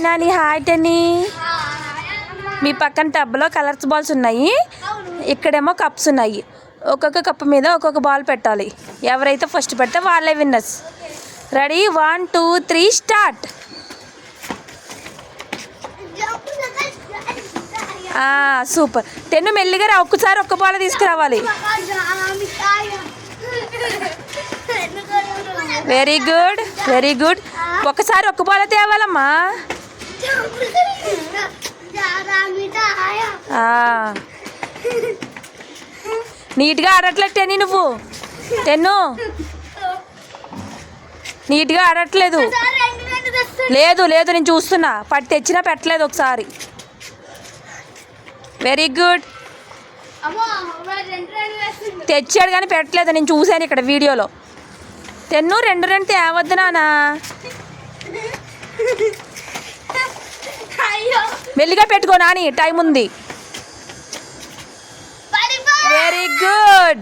Nani hi టెన్నీ. మీ పక్కన టబ్లో colours balls ఉన్నాయి, ఇక్కడేమో కప్స్ ఉన్నాయి. ఒక్కొక్క కప్ మీద ఒక్కొక్క బాల్ పెట్టాలి. ఎవరైతే ఫస్ట్ పెడితే వాళ్ళే winners. Ready 1 2 3 start. Super. Ten మెల్లిగా రా, ఒక్కసారి ఒక్క బాల్ తీసుకురావాలి. Very good very good. ఒకసారి ఒక్క బాల్ తేవాలమ్మా. నీట్గా ఆడట్లేదు టెన్నీ, నువ్వు టెన్ను నీట్గా ఆడట్లేదు. లేదు లేదు, నేను చూస్తున్నా. పట్టి తెచ్చినా పెట్టలేదు ఒకసారి. Very good. తెచ్చాడు కానీ పెట్టలేదు, నేను చూశాను ఇక్కడ వీడియోలో. టెన్ను 2 తేవద్దు నానా. మెల్లిగా పెట్టుకో నాని, టైం ఉంది. Very good.